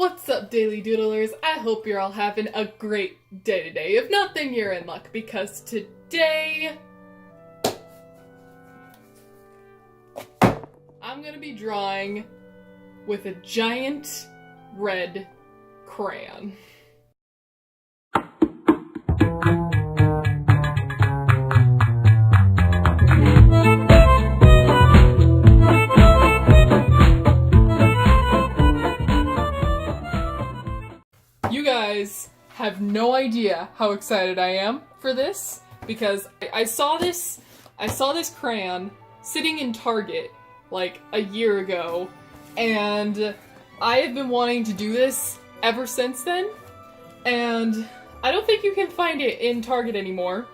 What's up, Daily Doodlers? I hope you're all having a great day today. If not, then you're in luck, because today I'm gonna be drawing with a giant red crayon. You guys have no idea how excited I am for this, because I saw this crayon sitting in Target like a year ago, and I have been wanting to do this ever since then, and I don't think you can find it in Target anymore,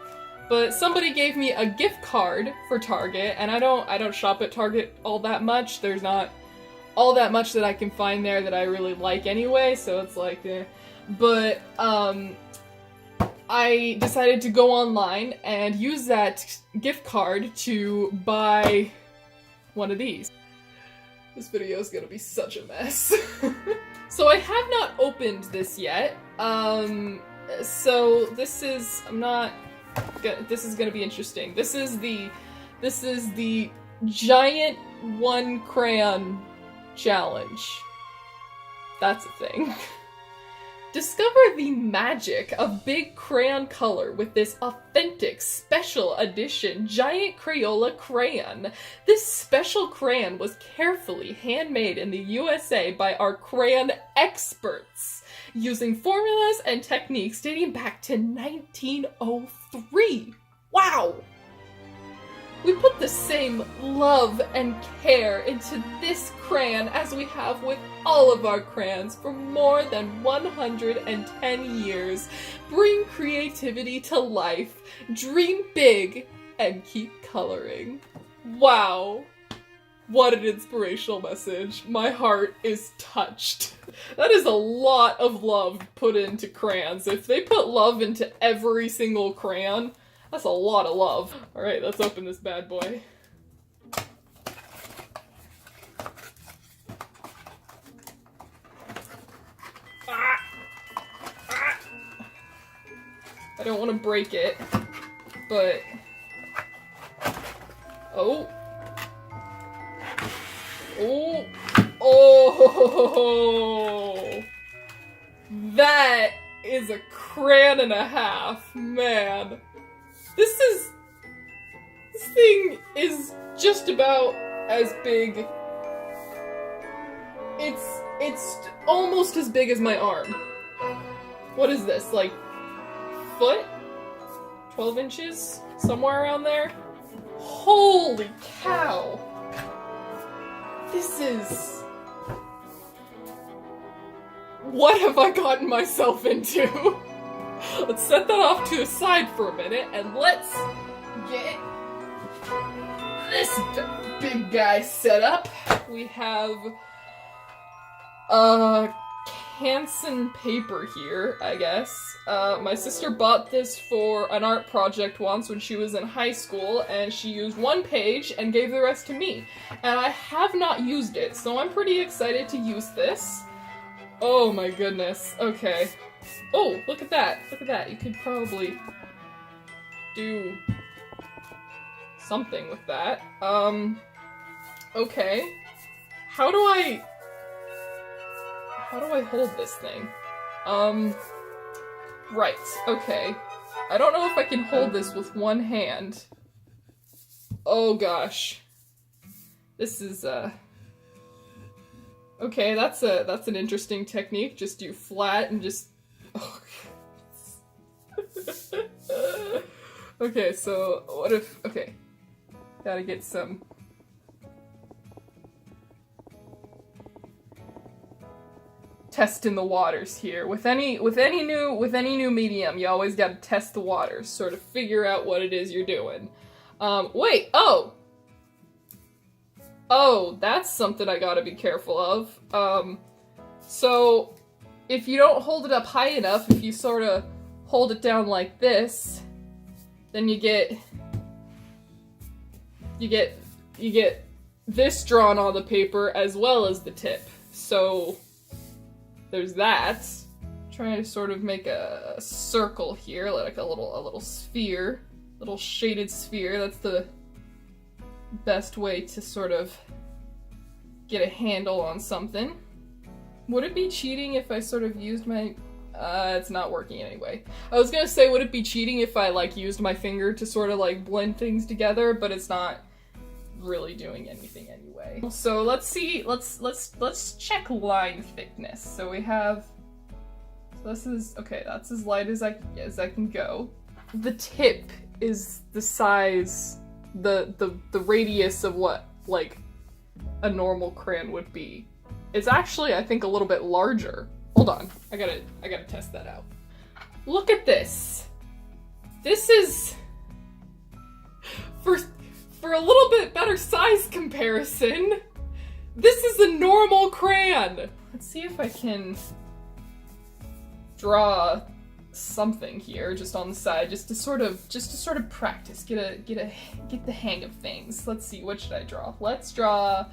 but somebody gave me a gift card for Target, and I don't shop at Target all that much. There's not all that much that I can find there that I really like anyway, so it's like, eh. But, I decided to go online and use that gift card to buy one of these. This video is gonna be such a mess. So I have not opened this yet. So this is gonna be interesting. This is the giant one crayon challenge. That's a thing. Discover the magic of big crayon color with this authentic special edition giant Crayola crayon. This special crayon was carefully handmade in the USA by our crayon experts, using formulas and techniques dating back to 1903. Wow! We put the same love and care into this crayon as we have with all of our crayons for more than 110 years. Bring creativity to life, dream big, and keep coloring. Wow. What an inspirational message. My heart is touched. That is a lot of love put into crayons. If they put love into every single crayon, that's a lot of love. Alright, let's open this bad boy. I don't want to break it, but... Oh! Oh! Oh! That is a crayon and a half, man. This thing is just about as big. It's almost as big as my arm. What is this, like, foot? 12 inches? Somewhere around there? Holy cow! This is... What have I gotten myself into? Let's set that off to the side for a minute, and let's get this big guy set up. We have Canson paper here, I guess. My sister bought this for an art project once when she was in high school, and she used one page and gave the rest to me. And I have not used it, so I'm pretty excited to use this. Oh my goodness, okay. Oh, look at that. Look at that. You could probably do something with that. Okay. How do I hold this thing? Right. Okay. I don't know if I can hold this with one hand. Oh gosh. This is, okay, that's an interesting technique. Just do flat and just... Oh. Okay, so what if... Okay. Gotta get some... Testing the waters here. With any new medium, you always gotta test the waters, sort of figure out what it is you're doing. Wait, oh! Oh, that's something I gotta be careful of. So... If you don't hold it up high enough, if you sort of hold it down like this, then you get this drawn on the paper as well as the tip. So there's that. Trying to sort of make a circle here, like a little sphere, little shaded sphere. That's the best way to sort of get a handle on something. Would it be cheating if I sort of used my... it's not working anyway. I was gonna say, would it be cheating if I like used my finger to sort of like blend things together, but it's not really doing anything anyway. So let's see, let's check line thickness. So we have, so this is, okay, that's as light as I can go. The tip is the size, the radius of what like a normal crayon would be. It's actually, I think, a little bit larger. Hold on, I gotta test that out. Look at this. This is, for a little bit better size comparison, this is a normal crayon. Let's see if I can draw something here just on the side, just to sort of practice, get the hang of things. Let's see, what should I draw? Let's draw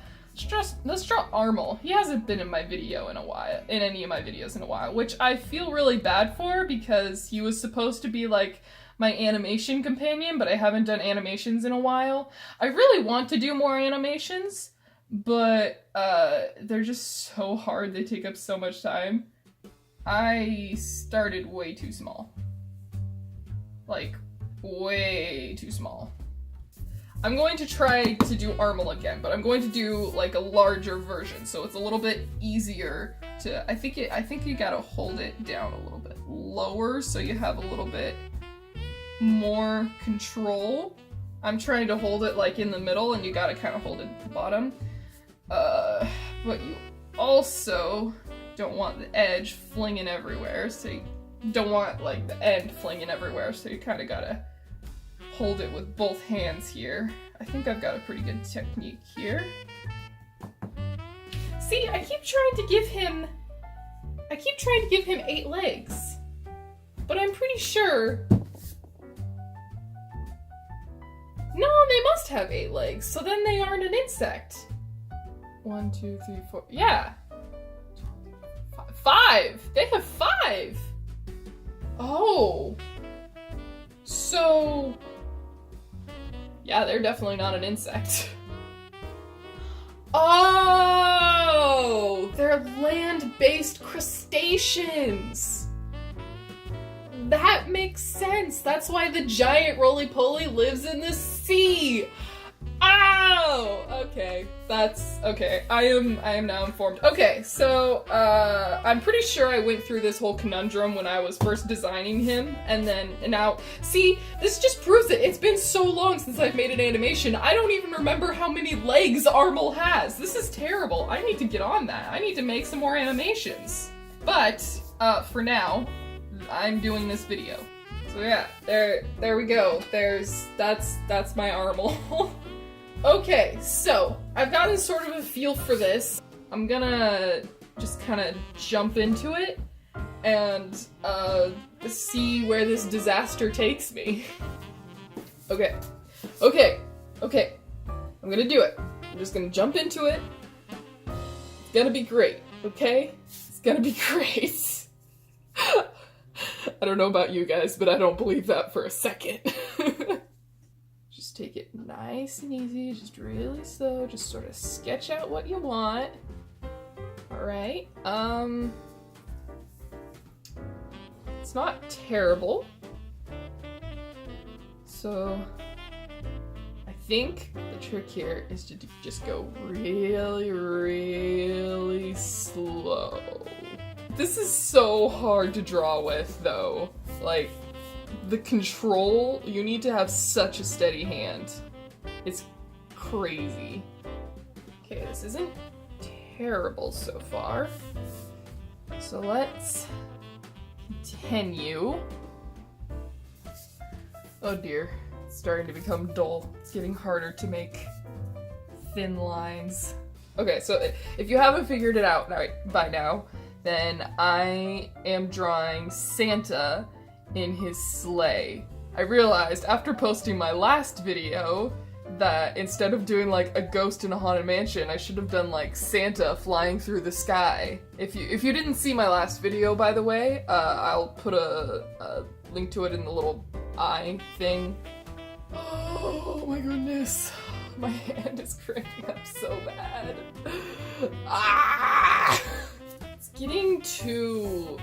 Armel. He hasn't been in my video in a while, in any of my videos in a while, which I feel really bad for because he was supposed to be like my animation companion, but I haven't done animations in a while. I really want to do more animations, but they're just so hard, they take up so much time. I started way too small. Like, way too small. I'm going to try to do Armel again, but I'm going to do like a larger version, so it's a little bit easier to, I think you gotta hold it down a little bit lower so you have a little bit more control. I'm trying to hold it like in the middle and you gotta kind of hold it at the bottom. But you also don't want the edge flinging everywhere, so you don't want like the end flinging everywhere, so you kind of gotta hold it with both hands here. I think I've got a pretty good technique here. See, I keep trying to give him 8 legs, but I'm pretty sure, no, they must have 8 legs, so then they aren't an insect. 1, 2, 3, 4, yeah. 5! They have 5! Oh. So, yeah, they're definitely not an insect. Oh! They're land-based crustaceans! That makes sense. That's why the giant roly-poly lives in the sea. Oh, okay. That's okay. I am now informed. Okay, so I'm pretty sure I went through this whole conundrum when I was first designing him, and now see, this just proves it. It's been so long since I've made an animation. I don't even remember how many legs Armel has. This is terrible. I need to get on that. I need to make some more animations. But for now, I'm doing this video. So yeah, there we go. That's my Armel. Okay, so I've gotten sort of a feel for this. I'm gonna just kind of jump into it and see where this disaster takes me. Okay. I'm gonna do it. I'm just gonna jump into it. It's gonna be great, okay? It's gonna be great. I don't know about you guys, but I don't believe that for a second. Just take it nice and easy, just really slow, just sort of sketch out what you want. Alright, it's not terrible. So, I think the trick here is to just go really, really slow. This is so hard to draw with, though. Like, the control, you need to have such a steady hand. It's crazy. Okay, this isn't terrible so far. So let's continue. Oh dear, it's starting to become dull. It's getting harder to make thin lines. Okay, so if you haven't figured it out by now, then I am drawing Santa in his sleigh. I realized after posting my last video that instead of doing like a ghost in a haunted mansion, I should have done like Santa flying through the sky. If you didn't see my last video, by the way, I'll put a link to it in the little eye thing. Oh my goodness. My hand is cramping up so bad. Ah! It's getting too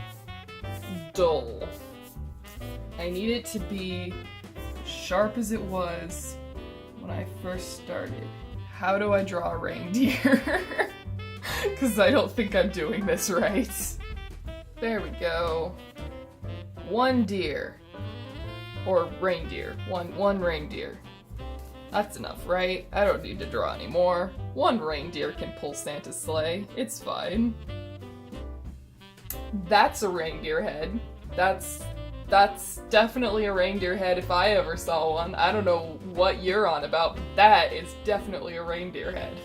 dull. I need it to be sharp as it was when I first started. How do I draw a reindeer? Because I don't think I'm doing this right. There we go. One deer. Or reindeer. One reindeer. That's enough, right? I don't need to draw anymore. One reindeer can pull Santa's sleigh. It's fine. That's a reindeer head. That's definitely a reindeer head if I ever saw one. I don't know what you're on about, but that is definitely a reindeer head.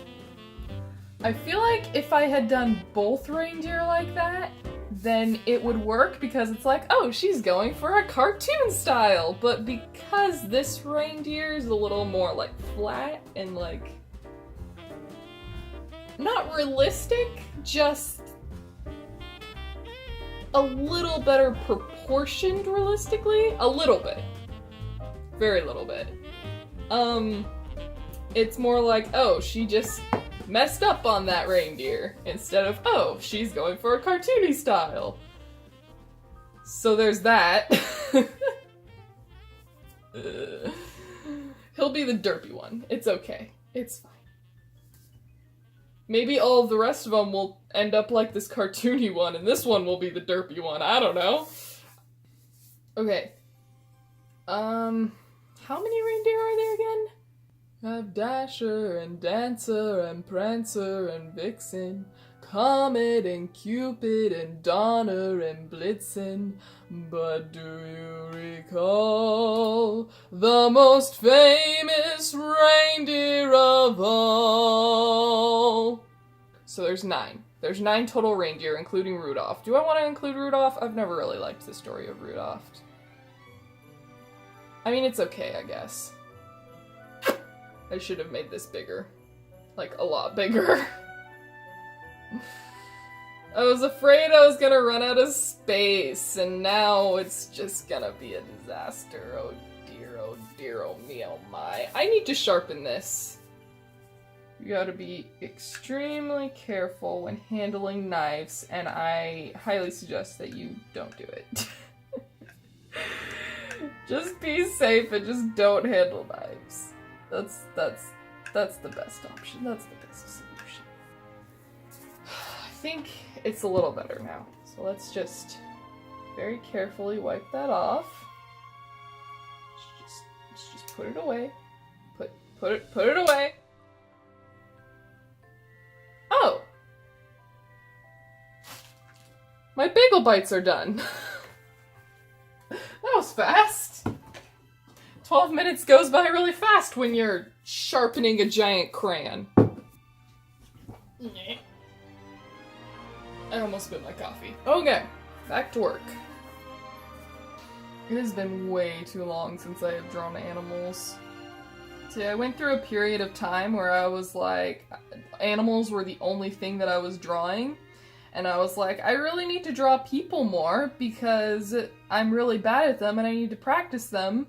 I feel like if I had done both reindeer like that, then it would work because it's like, oh, she's going for a cartoon style. But because this reindeer is a little more like flat and like not realistic, just a little better proportioned realistically. A little bit. Very little bit. It's more like, oh, she just messed up on that reindeer, instead of, oh, she's going for a cartoony style. So there's that. He'll be the derpy one. It's okay. It's fine. Maybe all of the rest of them will end up like this cartoony one, and this one will be the derpy one. I don't know. Okay. How many reindeer are there again? Have Dasher and Dancer and Prancer and Vixen, Comet and Cupid and Donner and Blitzen. But do you recall the most famous reindeer of all? So there's 9. There's 9 total reindeer, including Rudolph. Do I want to include Rudolph? I've never really liked the story of Rudolph. I mean, it's okay, I guess. I should have made this bigger. Like, a lot bigger. I was afraid I was gonna run out of space, and now it's just gonna be a disaster. Oh dear, oh me, oh my. I need to sharpen this. You gotta be extremely careful when handling knives, and I highly suggest that you don't do it. Just be safe and just don't handle knives. That's the best option. That's the best solution. I think it's a little better now. So let's just very carefully wipe that off. Let's just put it away. Put it away. Oh! My bagel bites are done. That was fast. 12 minutes goes by really fast when you're sharpening a giant crayon. I almost spilled my coffee. Okay, back to work. It has been way too long since I have drawn animals. See, I went through a period of time where I was like, animals were the only thing that I was drawing. And I was like, I really need to draw people more because I'm really bad at them and I need to practice them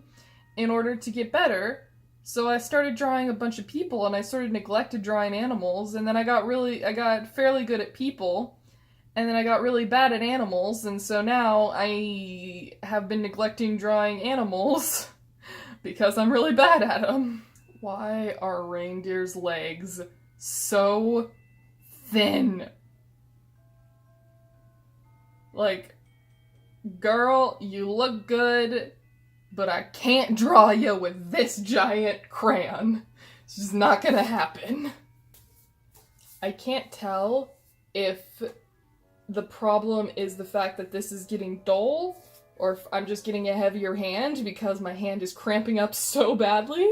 in order to get better. So I started drawing a bunch of people and I sort of neglected drawing animals, and then I got fairly good at people, and then I got really bad at animals, and so now I have been neglecting drawing animals because I'm really bad at them. Why are reindeer's legs so thin? Like, girl, you look good, but I can't draw you with this giant crayon. It's just not gonna happen. I can't tell if the problem is the fact that this is getting dull, or if I'm just getting a heavier hand because my hand is cramping up so badly,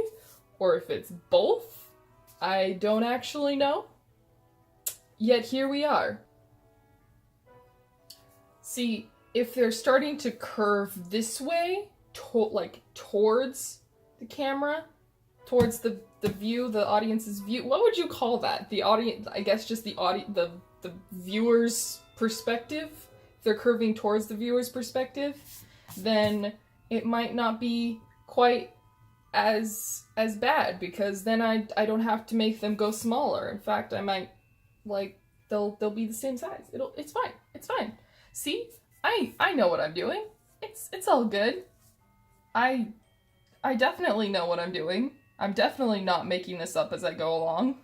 or if it's both. I don't actually know. Yet here we are. See, if they're starting to curve this way, like towards the camera, towards the view, the audience's view. What would you call that? The audience, I guess just the viewer's perspective. If they're curving towards the viewer's perspective, then it might not be quite as bad, because then I don't have to make them go smaller. In fact, I might, like, they'll be the same size. It's fine. It's fine. See? I know what I'm doing. It's all good. I definitely know what I'm doing. I'm definitely not making this up as I go along.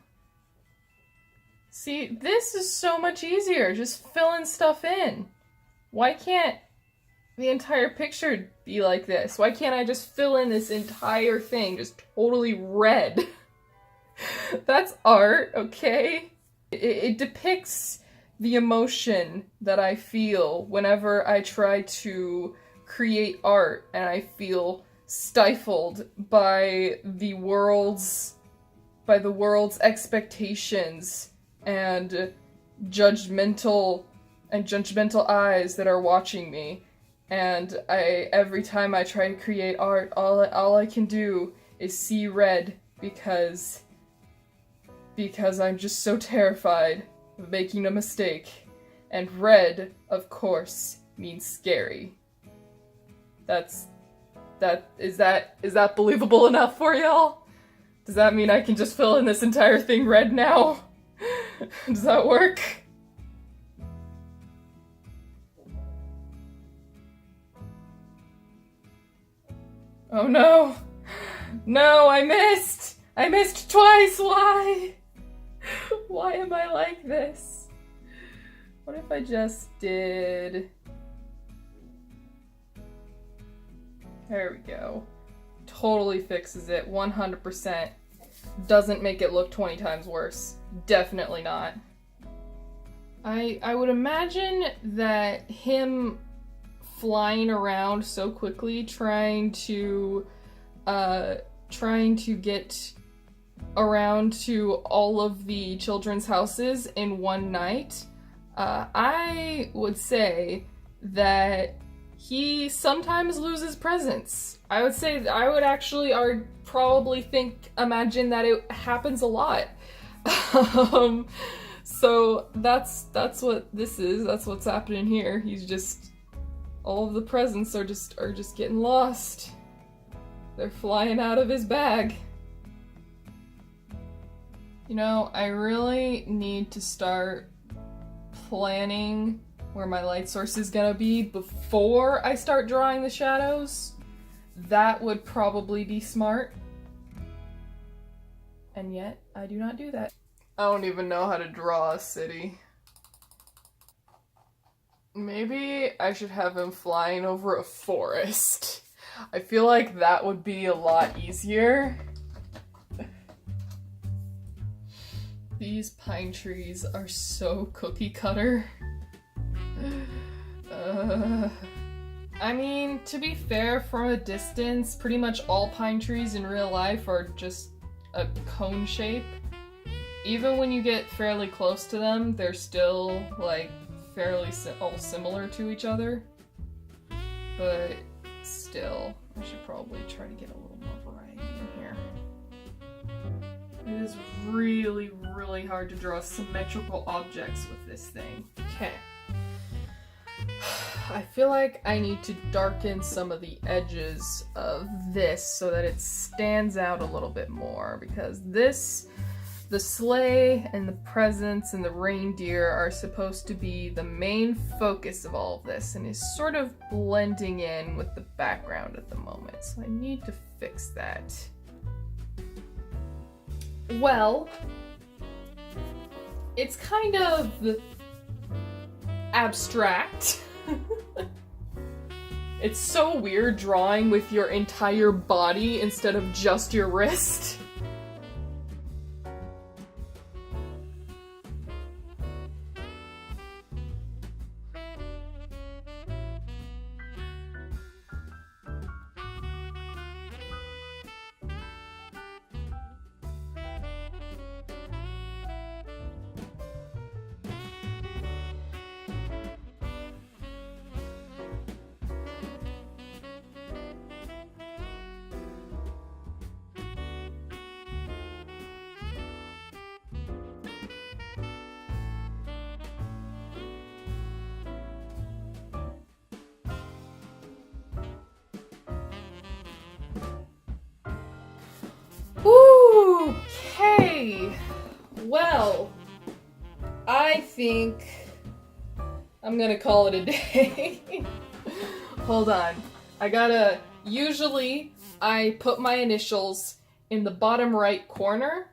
See, this is so much easier, just filling stuff in. Why can't the entire picture be like this? Why can't I just fill in this entire thing just totally red? That's art, okay? It depicts the emotion that I feel whenever I try to create art and I feel stifled by the world's expectations and judgmental eyes that are watching me. And every time I try to create art, all I can do is see red because I'm just so terrified of making a mistake. And red, of course, means scary. Is that believable enough for y'all? Does that mean I can just fill in this entire thing red now? Does that work? Oh no! No, I missed! I missed twice! Why? Why am I like this? What if I just did... There we go. Totally fixes it, 100%. Doesn't make it look 20 times worse. Definitely not. I would imagine that him flying around so quickly, trying to get around to all of the children's houses in one night, I would say that he sometimes loses presence. I would probably imagine that it happens a lot. So that's what this is. That's what's happening here. He's just, all of the presents are just getting lost. They're flying out of his bag. You know, I really need to start planning where my light source is gonna be before I start drawing the shadows. That would probably be smart. And yet, I do not do that. I don't even know how to draw a city. Maybe I should have him flying over a forest. I feel like that would be a lot easier. These pine trees are so cookie cutter. I mean, to be fair, from a distance, pretty much all pine trees in real life are just a cone shape. Even when you get fairly close to them, they're still, like, fairly all similar to each other. But still, I should probably try to get a little more variety in here. It is really, really hard to draw symmetrical objects with this thing. Okay. I feel like I need to darken some of the edges of this so that it stands out a little bit more, because the sleigh and the presents and the reindeer are supposed to be the main focus of all of this and is sort of blending in with the background at the moment. So I need to fix that. Well, it's kind of abstract. It's so weird drawing with your entire body instead of just your wrist. Well, I think I'm gonna call it a day. Hold on. Usually I put my initials in the bottom right corner.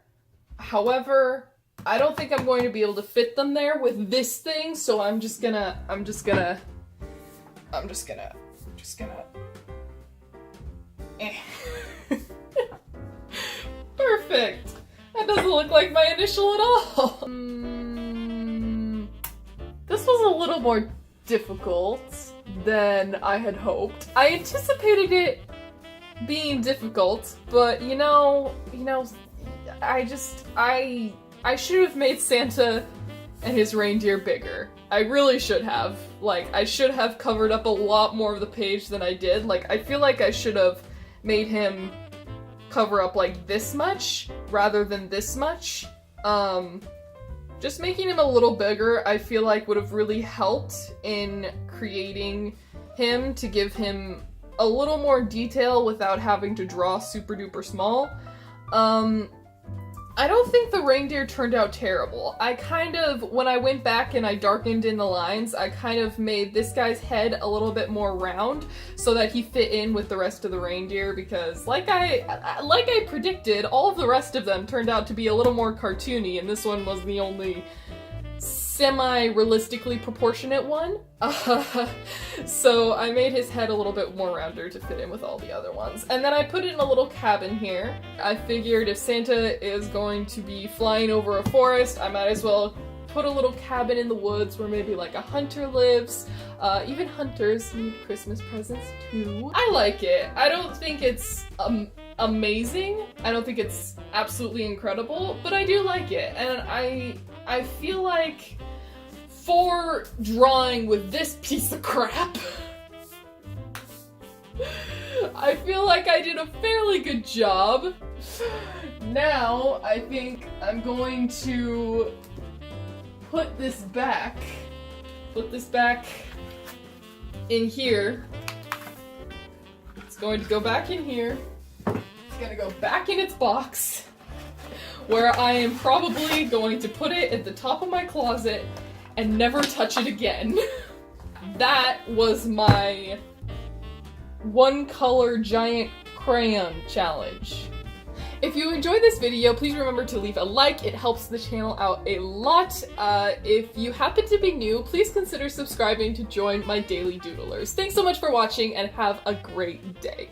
However, I don't think I'm going to be able to fit them there with this thing, so I'm just gonna. Eh. Perfect! That doesn't look like my initial at all! This was a little more difficult than I had hoped. I anticipated it being difficult, but I should have made Santa and his reindeer bigger. I really should have. Like, I should have covered up a lot more of the page than I did. Like, I feel like I should have made him cover up like this much rather than this much. Just making him a little bigger, I feel like would have really helped in creating him to give him a little more detail without having to draw super duper small. I don't think the reindeer turned out terrible. When I went back and I darkened in the lines, I kind of made this guy's head a little bit more round so that he fit in with the rest of the reindeer, because like I predicted, all of the rest of them turned out to be a little more cartoony, and this one was the only semi-realistically proportionate one. So I made his head a little bit more rounder to fit in with all the other ones. And then I put it in a little cabin here. I figured if Santa is going to be flying over a forest, I might as well put a little cabin in the woods where maybe like a hunter lives. Even hunters need Christmas presents too. I like it. I don't think it's amazing. I don't think it's absolutely incredible, but I do like it. And I feel like for drawing with this piece of crap, I feel like I did a fairly good job. Now, I think I'm going to put this back in here. It's going to go back in here. It's gonna go back in its box, where I am probably going to put it at the top of my closet and never touch it again. That was my one color giant crayon challenge. If you enjoyed this video, please remember to leave a like. It helps the channel out a lot. If you happen to be new, please consider subscribing to join my daily doodlers. Thanks so much for watching and have a great day.